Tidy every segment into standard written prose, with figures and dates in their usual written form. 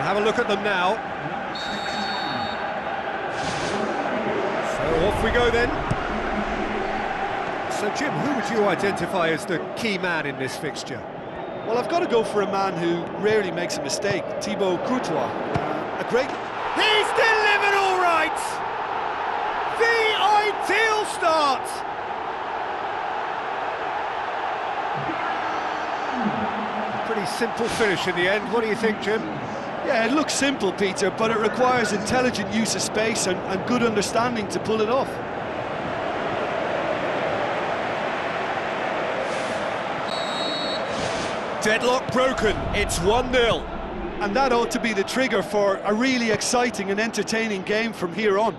have a look at them now. So off we go then. So Jim, who would you identify as the key man in this fixture? Well, I've got to go for a man who rarely makes a mistake, Thibaut Courtois. A great... He's delivered all right! The ideal start! Pretty simple finish in the end. What do you think, Jim? Yeah, it looks simple, Peter, but it requires intelligent use of space and good understanding to pull it off. Deadlock broken, it's 1-0. And that ought to be the trigger for a really exciting and entertaining game from here on.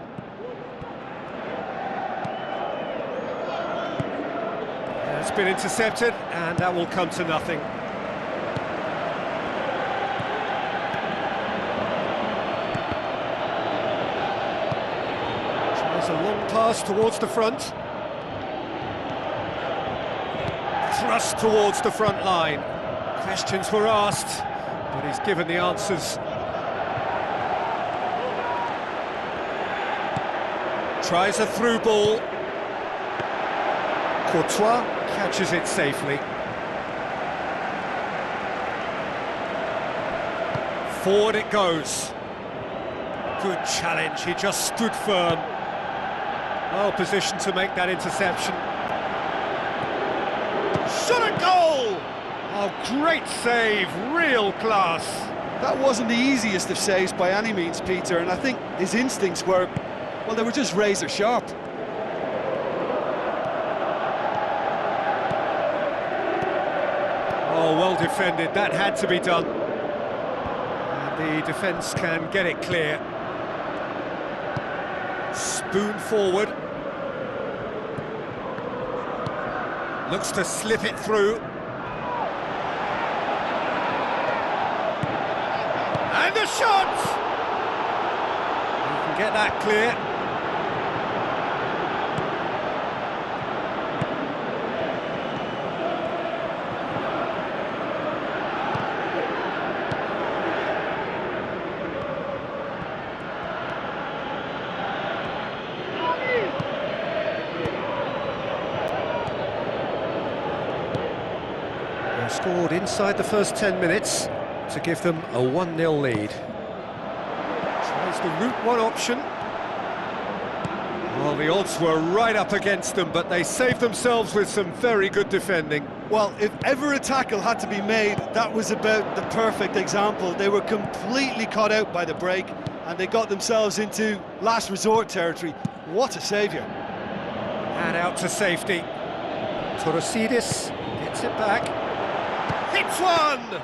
It's been intercepted, and that will come to nothing. Tries a long pass towards the front. Thrust towards the front line. Questions were asked, but he's given the answers. Tries a through ball. Courtois catches it safely. Forward it goes. Good challenge, he just stood firm. Well positioned to make that interception. Shot a goal! Oh, great save, real class. That wasn't the easiest of saves by any means, Peter, and I think his instincts were, well, they were just razor sharp. Oh, well defended, that had to be done. And the defence can get it clear. Spoon forward. Looks to slip it through. And the shot! You can get that clear. Scored inside the first 10 minutes to give them a 1-0 lead. Tries the route one option. Well, the odds were right up against them, but they saved themselves with some very good defending. Well, if ever a tackle had to be made, that was about the perfect example. They were completely caught out by the break, and they got themselves into last resort territory. What a saviour. And out to safety. Torosidis gets it back. Hits one!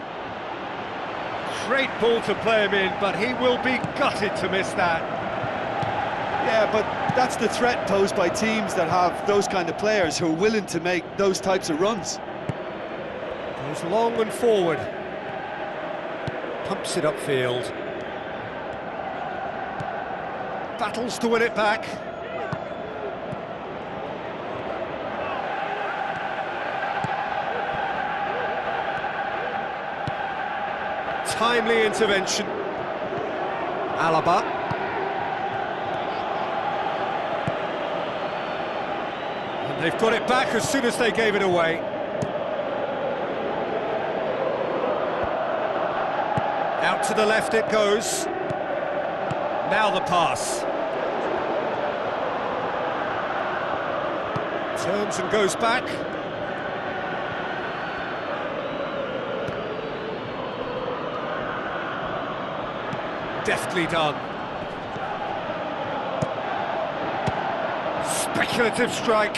Great ball to play him in, but he will be gutted to miss that. Yeah, but that's the threat posed by teams that have those kind of players who are willing to make those types of runs. Goes long and forward. Pumps it upfield. Battles to win it back. Timely intervention. Alaba. And they've got it back as soon as they gave it away. Out to the left it goes. Now the pass. Turns and goes back. Deftly done. Speculative strike.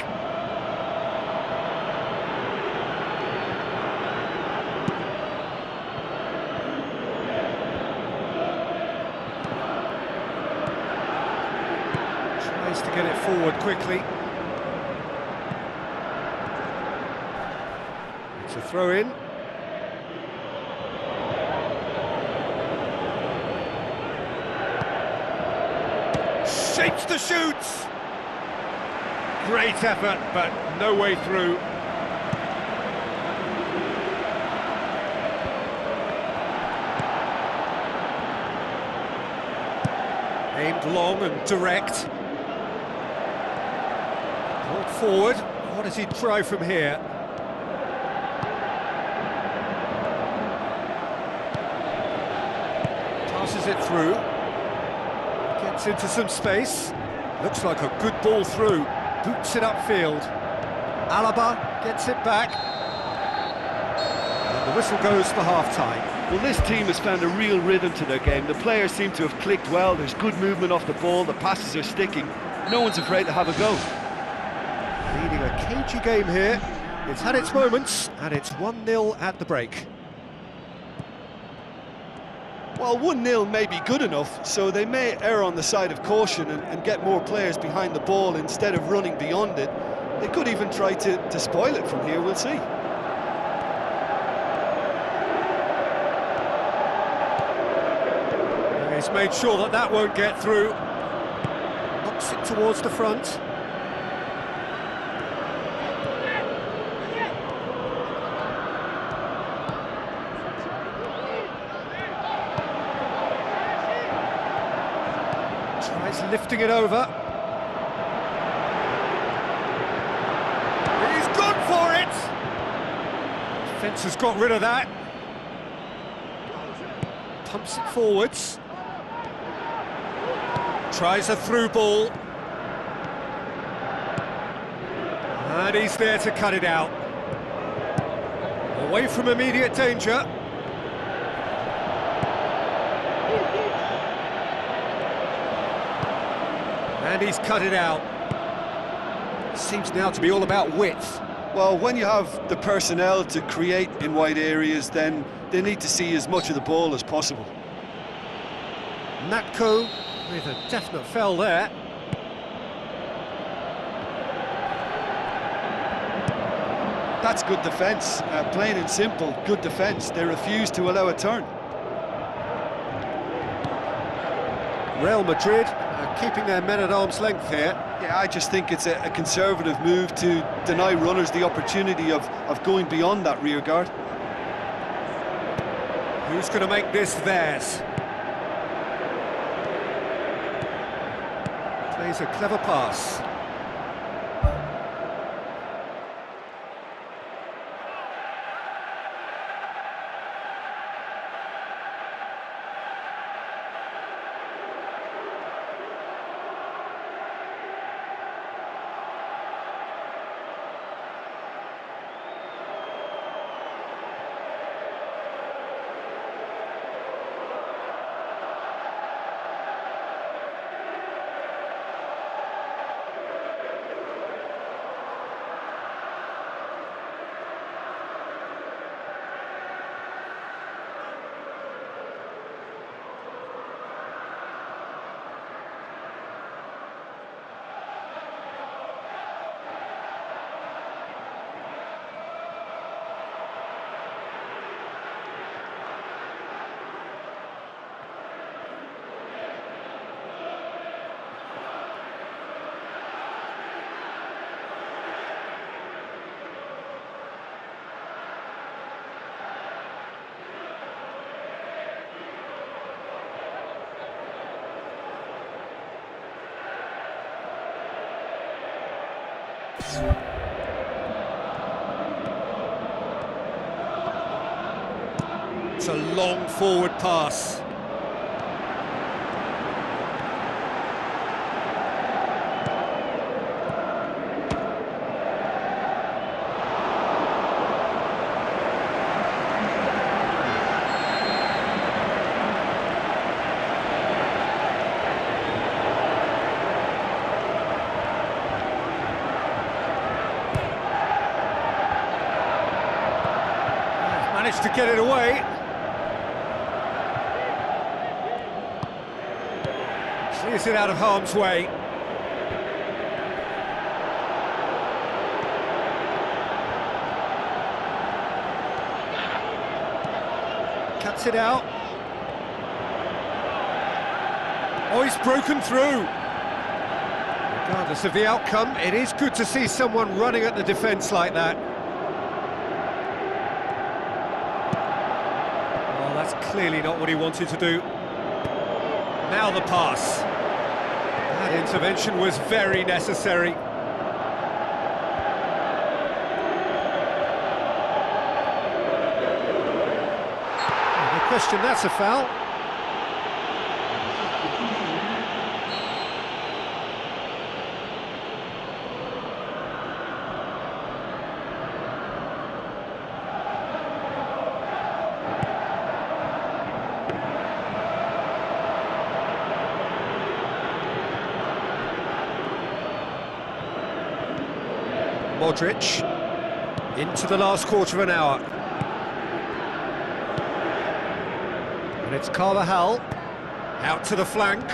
Tries to get it forward quickly. It's a throw in. Shapes the shoots! Great effort, but no way through. Good, long and direct. Ball forward. What does he try from here? Passes it through. Gets into some space. Looks like a good ball through. Boots it upfield. Alaba gets it back. And the whistle goes for half-time. Well, this team has found a real rhythm to their game. The players seem to have clicked well. There's good movement off the ball. The passes are sticking. No one's afraid to have a go. Leading a cagey game here. It's had its moments, and it's 1-0 at the break. Well, 1-0 may be good enough, so they may err on the side of caution and get more players behind the ball instead of running beyond it. They could even try to spoil it from here, we'll see. He's made sure that that won't get through. Knocks it towards the front. Tries lifting it over. He's gone for it! Defence has got rid of that. Pumps it forwards. Tries a through ball. And he's there to cut it out. Away from immediate danger. And he's cut it out. Seems now to be all about width. Well, when you have the personnel to create in wide areas, then they need to see as much of the ball as possible. Natko with a definite foul there. That's good defence, plain and simple, good defence. They refuse to allow a turn. Real Madrid keeping their men at arm's length here. Yeah, I just think it's a conservative move to deny runners the opportunity of going beyond that rear guard. Who's going to make this theirs? Plays a clever pass. It's a long forward pass. Managed to get it away. Clears it out of harm's way. Cuts it out. Oh, he's broken through. Regardless of the outcome, it is good to see someone running at the defence like that. Oh, that's clearly not what he wanted to do. Now the pass. The intervention was very necessary. No question, that's a foul. Modric into the last quarter of an hour. And it's Carvajal out to the flank.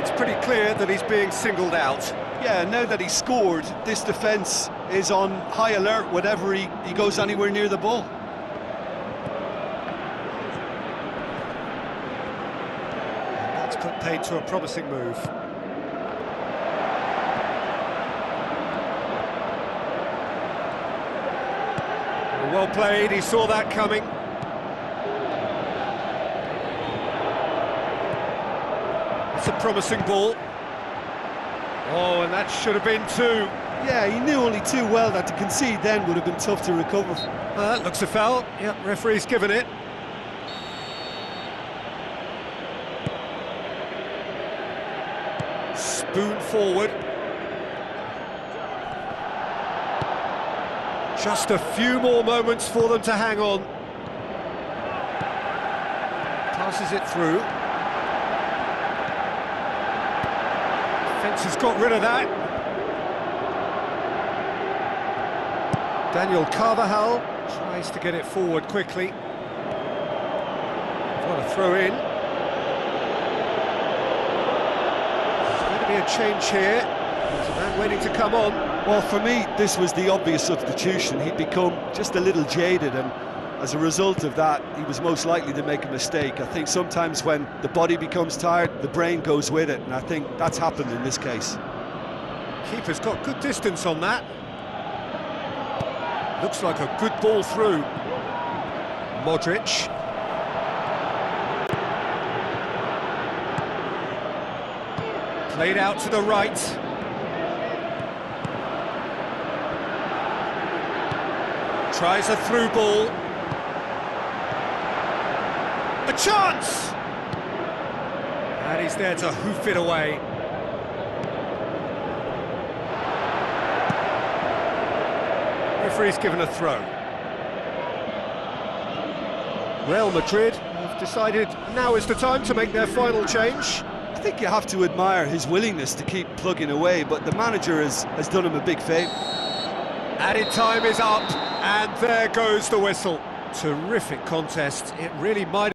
It's pretty clear that he's being singled out. Yeah, now that he's scored, this defence is on high alert whenever he goes anywhere near the ball. That's put paid to a promising move. Well played, he saw that coming. It's a promising ball. Oh, and that should have been two. Yeah, he knew only too well that to concede then would have been tough to recover. That looks a foul. Yep, referee's given it. Spoon forward. Just a few more moments for them to hang on. Passes it through. Defence has got rid of that. Daniel Carvajal tries to get it forward quickly. What a throw in. There's going to be a change here. There's a man waiting to come on. Well, for me, this was the obvious substitution. He'd become just a little jaded, and as a result of that, he was most likely to make a mistake. I think sometimes when the body becomes tired, the brain goes with it, and I think that's happened in this case. Keeper's got good distance on that. Looks like a good ball through. Modric. Played out to the right. Tries a through ball. A chance! And he's there to hoof it away. Referee's given a throw. Real Madrid have decided now is the time to make their final change. I think you have to admire his willingness to keep plugging away, but the manager has done him a big favour. Added time is up, and there goes the whistle. Terrific contest. It really might